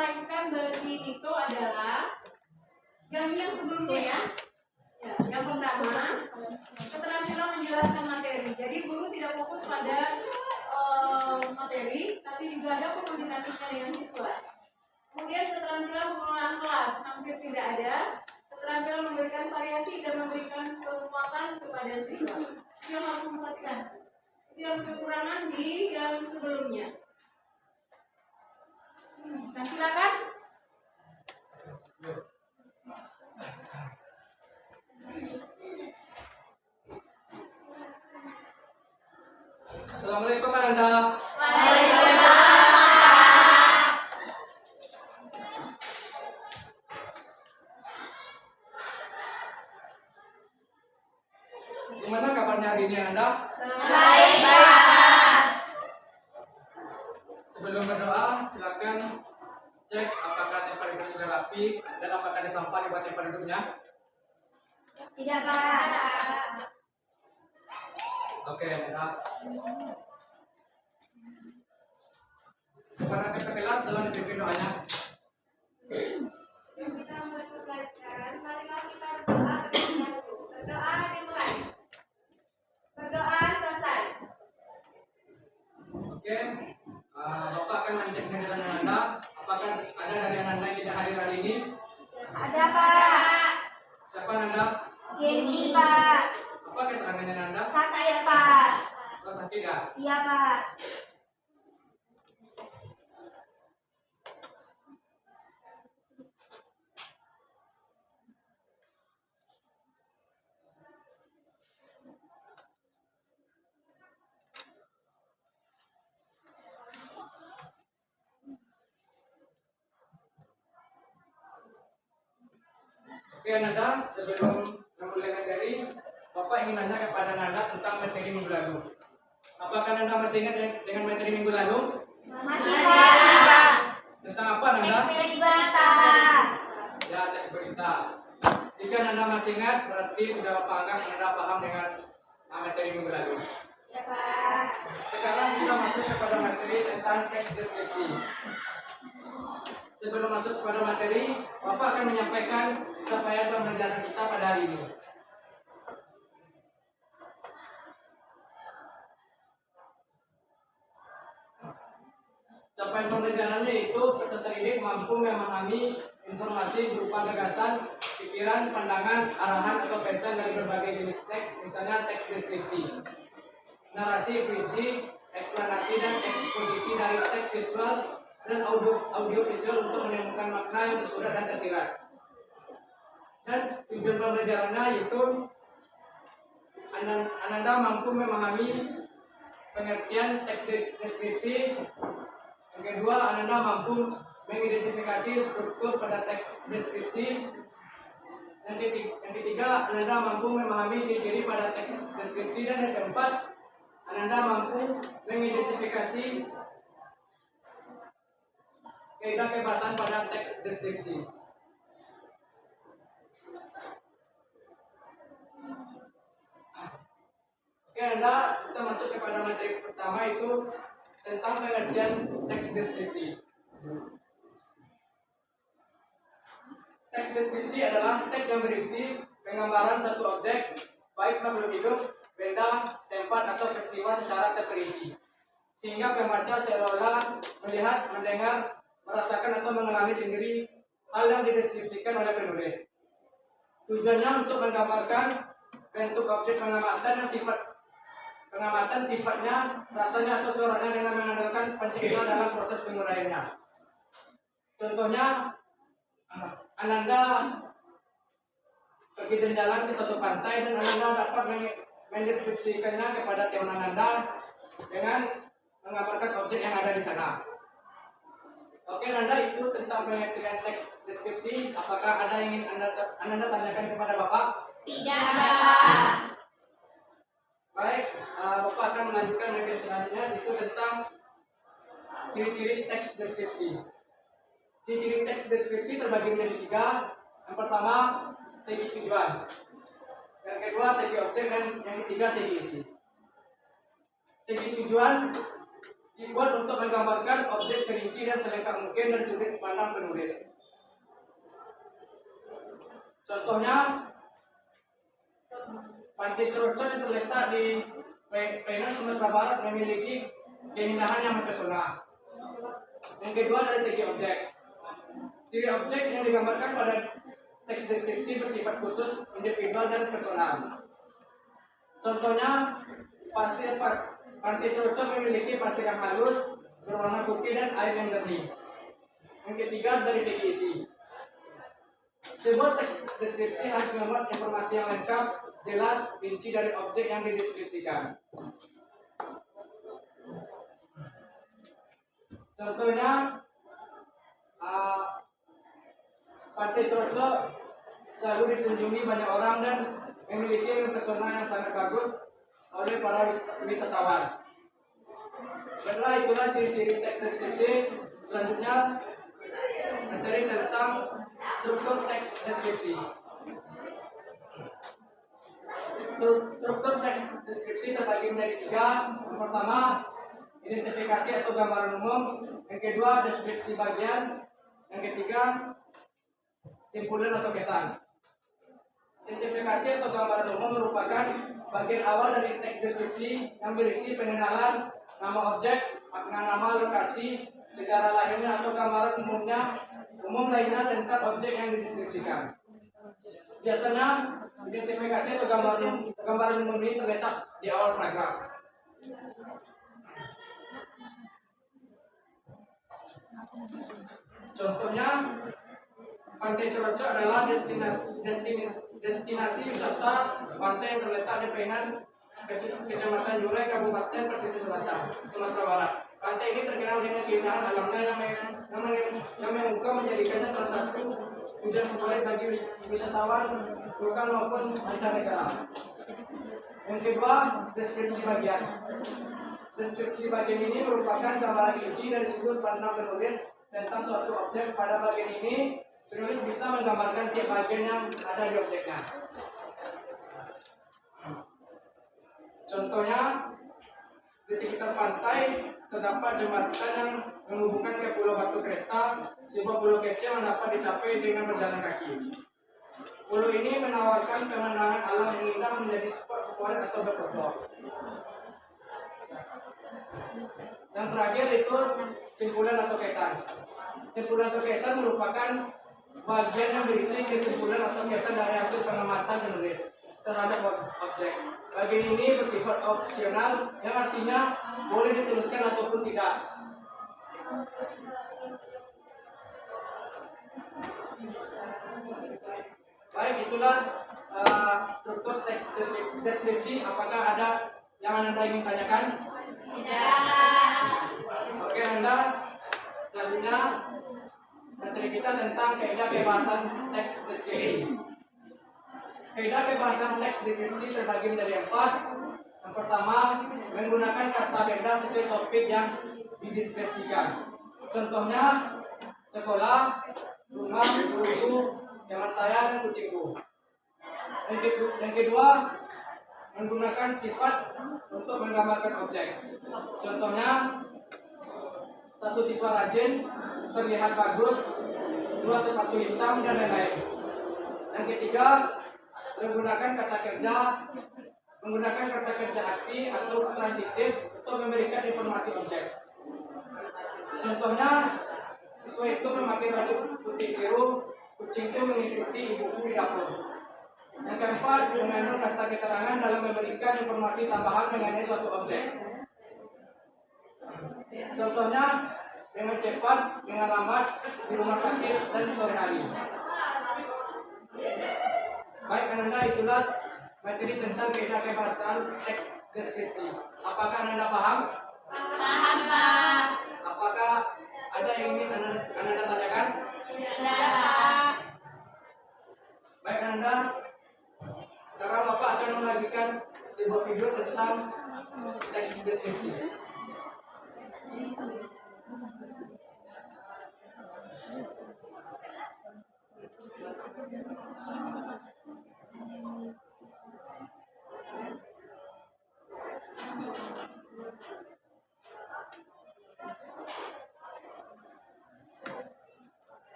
sampaikan dari Niko adalah yang sebelumnya ya. Ya, yang pertama, keterampilan menjelaskan materi. Jadi guru tidak fokus pada materi, tapi juga ada komunikatifnya dengan siswa. Kemudian keterampilan pengelolaan kelas hampir tidak ada. Keterampilan memberikan variasi dan memberikan kekuatan kepada siswa. Itu yang harus memperhatikan. Itu yang kekurangan di yang sebelumnya. Nah, silakan. Assalamualaikum Ananda. Waalaikumsalam. Gimana kabarnya hari ini Ananda? Baik, Pak. Sebelum berdoa, silakan cek apakah tempat duduk sudah rapi dan apakah ada sampah di bawah tempat duduknya. Tidak, Pak. Oke, Ananda. Kepada kita kelas dalam dipimpin doanya. Kita mulai pelajaran, marilah kita berdoa terlebih dahulu. Berdoa dimulai. Berdoa selesai. Oke, Bapak akan mengecek dengan Ananda. Apakah ada dari Ananda yang tidak hadir hari ini? Ada, Pak. Siapa Ananda? Gini, Pak. Apa keterangannya Ananda? Sakit, Pak. Oh, sakit ya? Iya, Pak. Oke Ananda, sebelum memulai materi, Bapak ingin nanya kepada Ananda tentang materi minggu lalu. Apakah Ananda masih ingat dengan materi minggu lalu? Masih, Pak. Tentang apa Ananda? Teks berita, Pak. Ya, teks berita. Jika Ananda masih ingat, berarti sudah Bapak anggap Ananda paham dengan materi minggu lalu. Ya, Pak. Sekarang kita masuk kepada materi tentang teks deskripsi. Sebelum masuk kepada materi, Bapak akan menyampaikan capaian pembelajaran kita pada hari ini. Capaian pembelajarannya itu peserta didik mampu memahami informasi berupa gagasan, pikiran, pandangan, arahan, atau pesan dari berbagai jenis teks, misalnya teks deskripsi, narasi, puisi, eksplanasi, dan eksposisi dari teks visual dan audio visual untuk menemukan makna yang tersurat dan tersirat. Dan tujuan pembelajarannya yaitu Ananda mampu memahami pengertian teks deskripsi. Yang kedua, Ananda mampu mengidentifikasi struktur pada teks deskripsi. Yang ketiga, Ananda mampu memahami ciri-ciri pada teks deskripsi. Dan yang keempat, Ananda mampu mengidentifikasi kaidah kebahasan pada teks deskripsi. Oke, Anda, kita masuk kepada materi pertama, itu tentang pengertian teks deskripsi. Teks deskripsi adalah teks yang berisi penggambaran satu objek, baik makhluk hidup, benda, tempat, atau peristiwa secara terperinci, sehingga pembaca seolah-olah melihat, mendengar, merasakan, atau mengalami sendiri hal yang dideskripsikan oleh penulis. Tujuannya untuk menggambarkan bentuk objek pengamatan sifatnya, rasanya, atau coraknya dengan mengandalkan penceritaan dalam proses penguraiannya. Contohnya, Ananda pergi jalan ke suatu pantai dan Ananda dapat mendeskripsikannya kepada teman Ananda dengan menggambarkan objek yang ada di sana. Oke, Ananda, itu tentang pengertian teks deskripsi. Apakah ada yang ingin Ananda tanyakan kepada Bapak? Tidak, Pak. Baik, Bapak akan melanjutkan materi selanjutnya, itu tentang ciri-ciri teks deskripsi. Ciri-ciri teks deskripsi terbagi menjadi tiga. Yang pertama, segi tujuan. Yang kedua, segi objek, dan yang ketiga, segi isi. Segi tujuan dibuat untuk menggambarkan objek serinci dan selengkap mungkin dari sudut pandang penulis. Contohnya, Pantai Ceroco yang terletak di Penang, Sumatera Barat memiliki keindahan yang mempesona. Yang kedua dari segi objek. Ciri objek yang digambarkan pada teks deskripsi bersifat khusus, individual dan personal. Contohnya, Pantai Ceroco memiliki pasir yang halus, berwarna putih dan air yang jernih. Yang ketiga dari segi isi. Sebuah teks deskripsi harus memuat informasi yang lengkap, jelas, rinci dari objek yang dideskripsikan. Contohnya, Pantai Ceroco selalu dikunjungi banyak orang dan memiliki pesona yang sangat bagus oleh para wisatawan. Setelah itulah ciri-ciri teks deskripsi. Selanjutnya materi tentang struktur teks deskripsi. Struktur teks deskripsi terbagi menjadi 3. Yang pertama, identifikasi atau gambaran umum. Yang kedua, deskripsi bagian. Yang ketiga, simpulan atau kesan. Identifikasi atau gambaran umum merupakan bagian awal dari teks deskripsi yang berisi pengenalan, nama objek, makna nama, lokasi, sejarah lahirnya atau gambaran umum lainnya tentang objek yang dideskripsikan. Biasanya identifikasi atau gambaran umum ini terletak di awal paragraf. Contohnya, Pantai Ceroco adalah destinasi wisata pantai yang terletak di Penang, Kecamatan Jurai, Kabupaten Pesisir Selatan, Sumatera Barat. Pantai ini terkenal dengan keindahan alamnya yang membuka menjadikannya salah satu tujuan favorit bagi wisatawan lokal maupun mancanegara. Yang kedua, deskripsi bagian. Deskripsi bagian ini merupakan gambaran rinci dari sudut pandang penulis tentang suatu objek. Pada bagian ini, penulis bisa menggambarkan tiap bagian yang ada di objeknya. Contohnya, di sekitar pantai terdapat jembatan yang menghubungkan ke Pulau Batu Kereta, sebuah pulau kecil yang dapat dicapai dengan berjalan kaki. Pulau ini menawarkan pemandangan alam yang indah menjadi spot favorit atau berfoto. Yang terakhir itu simpulan atau kesan. Simpulan atau kesan merupakan bagian yang berisi kesimpulan atau kesan dari hasil pengamatan penulis terhadap objek. Bagian ini bersifat opsional, yang artinya boleh dituliskan ataupun tidak. Baik, itulah struktur teks deskripsi. Apakah ada yang Anda ingin tanyakan? Tidak. Oke, Anda. Selanjutnya materi kita tentang kaidah kebahasan teks deskripsi. Kaidah kebahasan teks deskripsi terbagi menjadi 4. Yang pertama, menggunakan kata beda sesuai topik yang dideskripsikan. Contohnya, sekolah, rumah, guru, teman saya, dan kucingku. Yang kedua, menggunakan sifat untuk menggambarkan objek. Contohnya, 1 siswa rajin, terlihat bagus, 2 sepatu hitam, dan lain-lain. Yang ketiga, menggunakan kata kerja aksi atau transitif untuk memberikan informasi objek. Contohnya, siswa itu memakai baju putih biru, kucing itu mengikuti ibuku di dapur. Yang keempat, mengandung kata keterangan dalam memberikan informasi tambahan mengenai suatu objek. Contohnya, dengan cepat, dengan lambat, di rumah sakit, dan di sore hari. Baik, Anda, itulah materi tentang kaidah kebahasan teks deskripsi. Apakah Anda paham? Paham, Pak. Apakah ada yang ingin Anda tanyakan? Tidak. Baik, Anda. Sekarang Bapak akan membagikan sebuah video tentang teks deskripsi.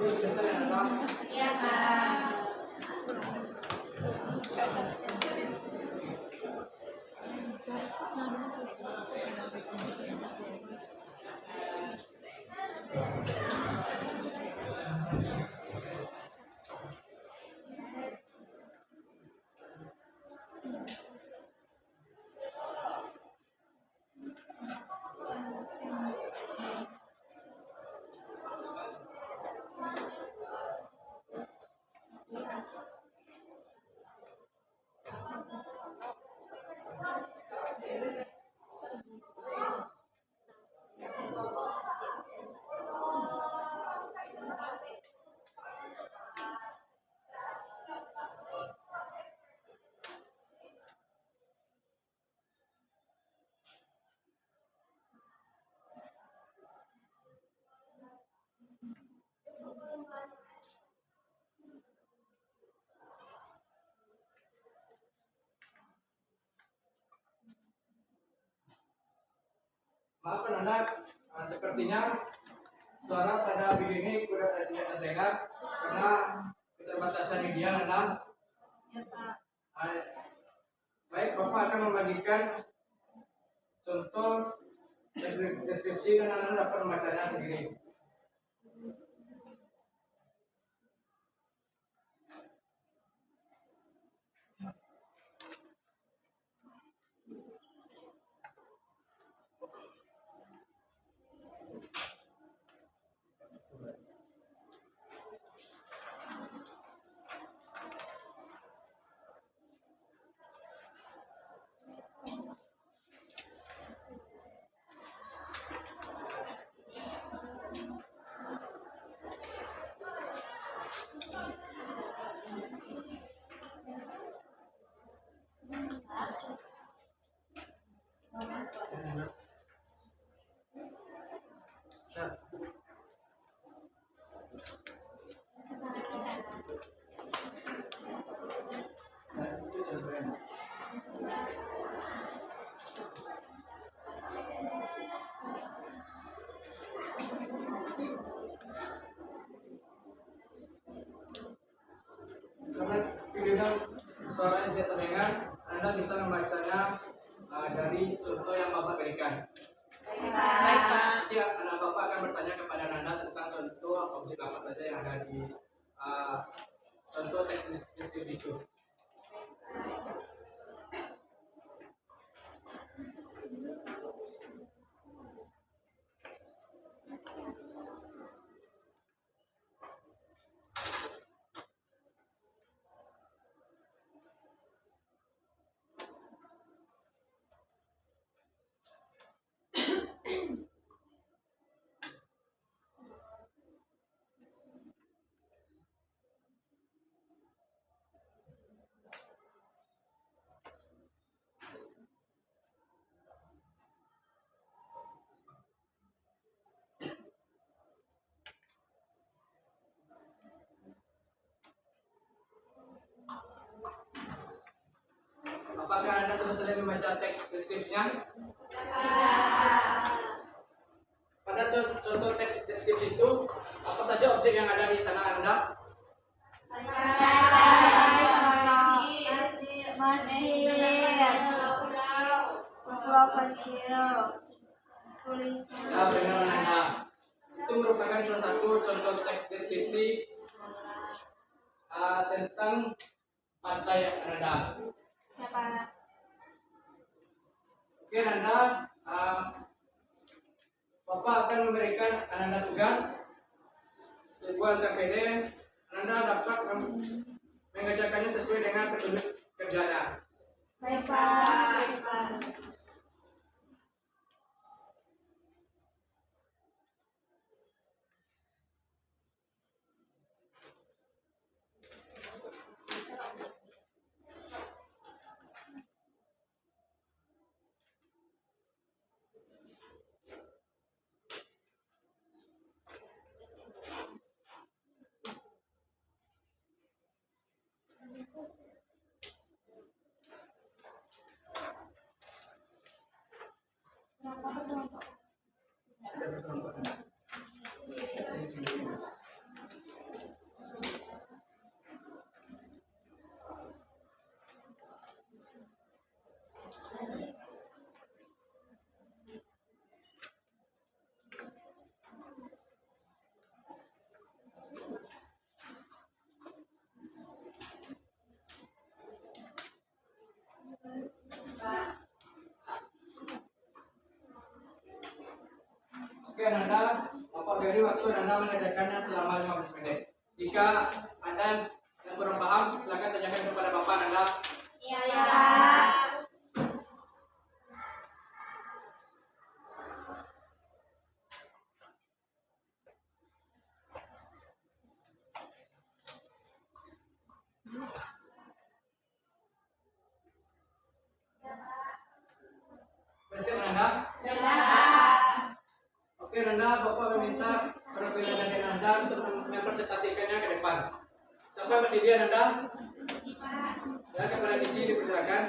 Yuk sebentar ya Nanda. Iya, Pak. Maaf Nanda, sepertinya suara pada video ini kurang tidak terdengar karena keterbatasan media Nanda. Ya, Pak. Baik, Bapak akan membagikan contoh deskripsi dan Anda dapat membacanya sendiri. Karena videonya suara yang tidak terdengar, Anda bisa membacanya dari contoh yang Bapak berikan. Baik, Pak. Nanti anak Bapak akan bertanya kepada Nanda tentang contoh objek apa saja yang ada di contoh teks deskripsi itu. Apakah Anda sudah selesai membaca teks deskripsinya? Pada contoh teks deskripsi itu, apa saja objek yang ada di sana Anda? Pulau kecil. Ya, benar Anda. Itu merupakan salah satu contoh teks deskripsi tentang pantai Anda. Oke Anda, Bapak akan memberikan Anda tugas sebuah TPD. Anda dapat mengerjakannya sesuai dengan petunjuk kerjanya. Baik, Pak. Oke, Nanda, Bapak beri waktu Nanda mengerjakannya selama 15 menit. Jika Anda yang kurang paham, silakan tanyakan kepada Bapak Nanda. Iya. Bersiap Nanda? Oke, Nanda, Bapak meminta perwakilan dari Nanda untuk mempresentasikannya ke depan. Siapa yang bersedia, Nanda? Ya, kepada Cici dipersilakan.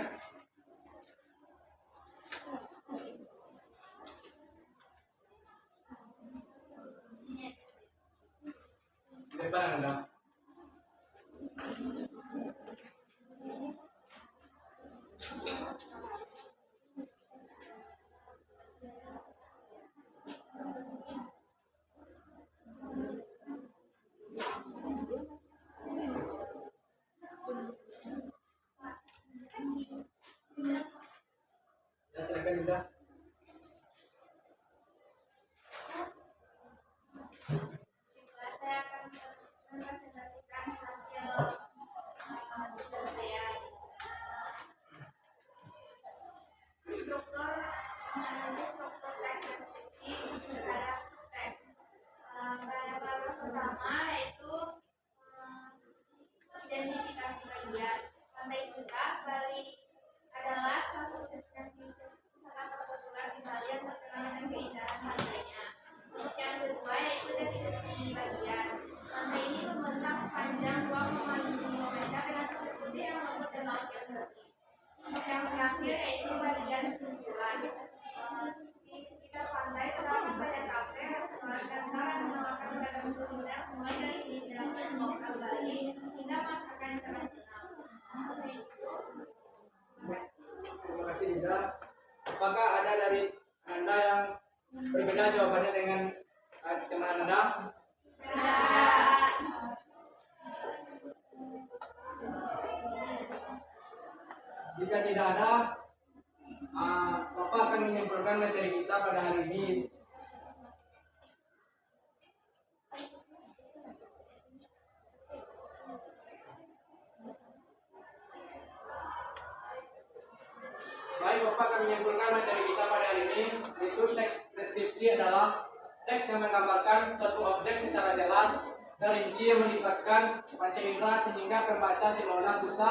Di depan, Nanda. Ya, silakan Nanda. Saya akan mempresentasikan hasil tugas saya. Struktur mengenai struktur teks deskripsi terhadap teks. Pada paragraf pertama yaitu identifikasi bagian. Sampai juga Bali adalah suatu destinasi wisata terpopuler di Bali yang terkenal dengan keindahan pantainya. Untuk yang kedua yaitu deskripsi bagian. Pantai ini membentang sepanjang 2,5 km dengan pasir putih yang lembut dan laut yang jernih. Untuk yang terakhir yaitu bagian kesimpulan. Di sekitar pantai terdapat banyak kafe, restoran, dan bar yang menawarkan beragam kuliner mulai dari hidangan lokal Bali hingga masakan internasional. Terima kasih, Dinda. Apakah ada dari Anda yang berbeda jawabannya dengan teman Anda? Jika tidak ada, Bapak akan menyimpulkan materi kita pada hari ini. Baik, Bapak akan menyimpulkan materi kita pada hari ini, yaitu teks deskripsi adalah teks yang menggambarkan suatu objek secara jelas dan rinci yang melibatkan panca indera sehingga pembaca seolah bisa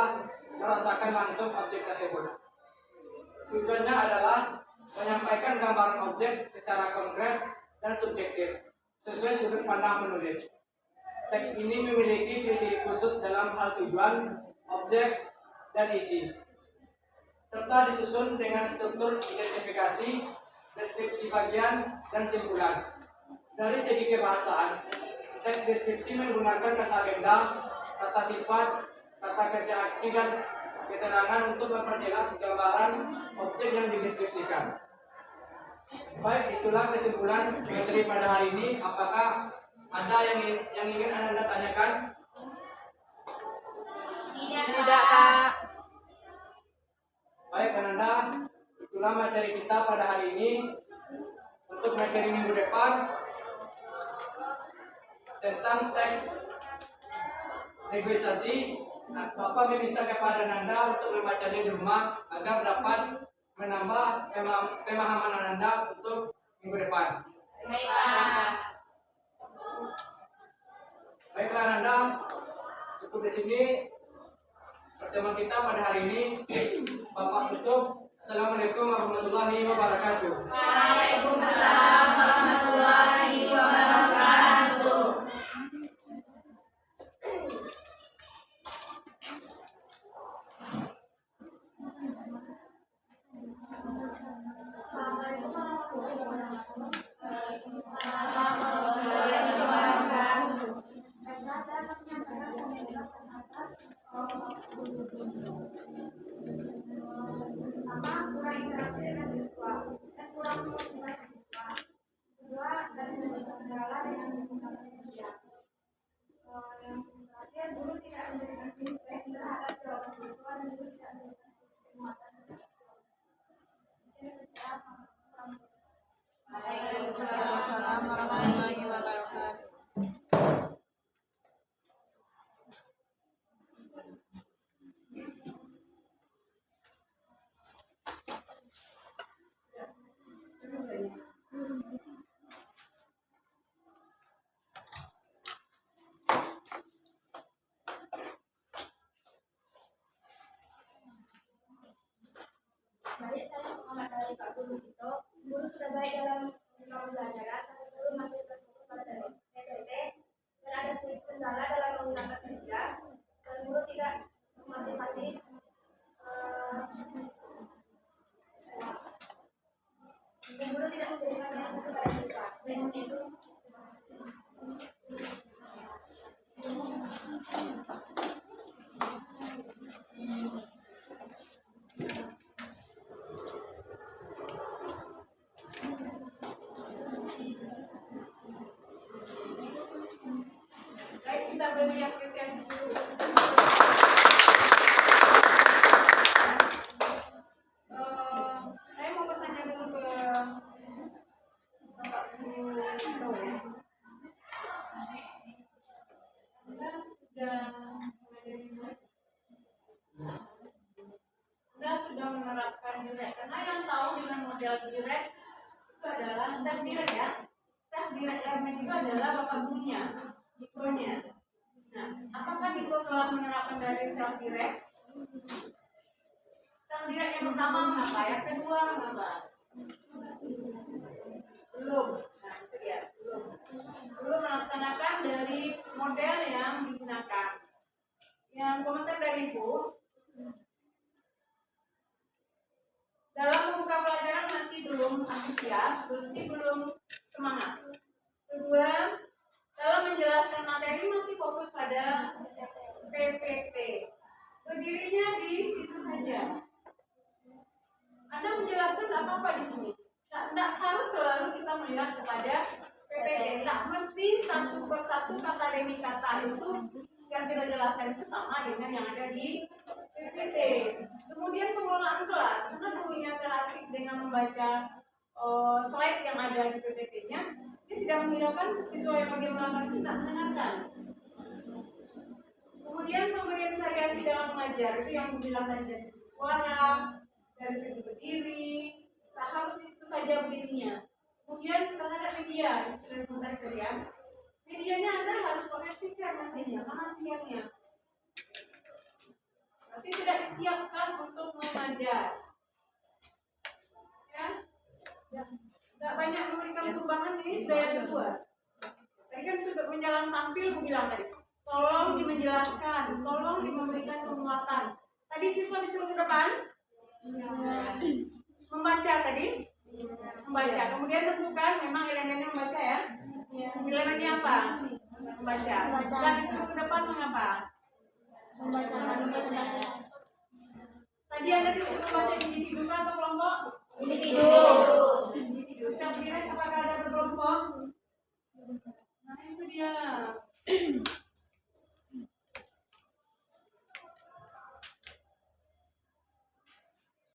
merasakan langsung objek tersebut. Tujuannya adalah menyampaikan gambaran objek secara konkret dan subjektif sesuai sudut pandang penulis. Teks ini memiliki ciri-ciri khusus dalam hal tujuan, objek, dan isi, serta disusun dengan struktur identifikasi, deskripsi bagian, dan simpulan. Dari segi kebahasaan, teks deskripsi menggunakan kata benda, kata sifat, kata kerja aksi, dan keterangan untuk memperjelas gambaran objek yang dideskripsikan. Baik, itulah kesimpulan materi pada hari ini. Apakah ada yang ingin Anda tanyakan? Tidak, Pak. Baik, Ananda, itulah materi kita pada hari ini. Untuk materi minggu depan tentang teks negosiasi, Bapak meminta kepada Ananda untuk membacanya di rumah agar dapat menambah pemahaman Ananda untuk minggu depan. Baik, Pak. Baiklah Ananda, cukup di sini pertemuan kita pada hari ini. Bapak tutup. Assalamualaikum warahmatullahi wabarakatuh. Waalaikumsalam warahmatullahi wabarakatuh. Pertama, kurang interaksi dengan siswa dan kurang motivasi siswa. Kedua, dari segi kendala dengan lingkungan media. Yang terakhir, guru tidak memberikan feedback terhadap jawaban siswa dan guru tidak memberikan penguatan. Ini adalah sama. Waalaikumsalam warahmatullahi wabarakatuh. Baik, saya pengamat dari Pak Guru Sito. Guru sudah baik dalam pembelajaran, tapi guru masih berfokus pada PPT dan ada sedikit kendala dalam menggunakan media dan guru tidak memotivasi dan guru tidak memberikan motivasi pada siswa. Dan itu Baik, kita beri apresiasi dulu. Saya mau bertanya dulu ke Bapak Guru Sito ya. Anda sudah menerapkan direct, karena yang tahu dengan model direct itu adalah chef direct ya. Chef direct learning itu adalah bapak gurunya, Dikonya. Nah, apakah Diko telah menerapkan dari self direct? Self direct yang pertama mengapa? Yang kedua mengapa? Belum. Nah, itu dia. Belum melaksanakan dari model yang digunakan. Yang komentar dari Ibu, dalam membuka pelajaran masih belum antusias, masih belum semangat. Kedua, dalam menjelaskan materi masih fokus pada PPT. Berdirinya di situ saja. Anda menjelaskan apa-apa di sini. Tidak harus selalu kita melihat kepada PPT. Tidak mesti satu persatu kata demi kata itu yang kita jelaskan itu sama dengan yang ada di PPT. Kemudian pengelolaan kelas, karena gurunya terasik dengan membaca slide yang ada di PPT-nya, dia tidak menghiraukan siswa yang bagian belakang tidak mendengarkan. Kemudian pemberian variasi dalam mengajar itu yang dibilang tadi dari segi suara, dari segi berdiri, tak harus di situ saja berdirinya. Kemudian terhadap media, itu sudah dikomentar tadi ya. Medianya Anda harus pakai speaker mestinya, mana speakernya? Berarti tidak disiapkan untuk mengajar. Ya, tidak banyak memberikan perubahan, ini sudah yang kedua. Tadi kan sudah menjalan tampil, aku bilang tadi. Tolong dimenjelaskan, tolong memberikan penguatan. Tadi siswa disuruh ke depan, membaca tadi, membaca. Kemudian tentukan memang elemennya membaca ya. Elemennya apa? Membaca. Dan disuruh ke depan mengapa? Membaca. Tadi Anda disuruh membaca individu atau kelompok? Individu. Individu. Saya kira apakah ada berkelompok? Nah itu dia.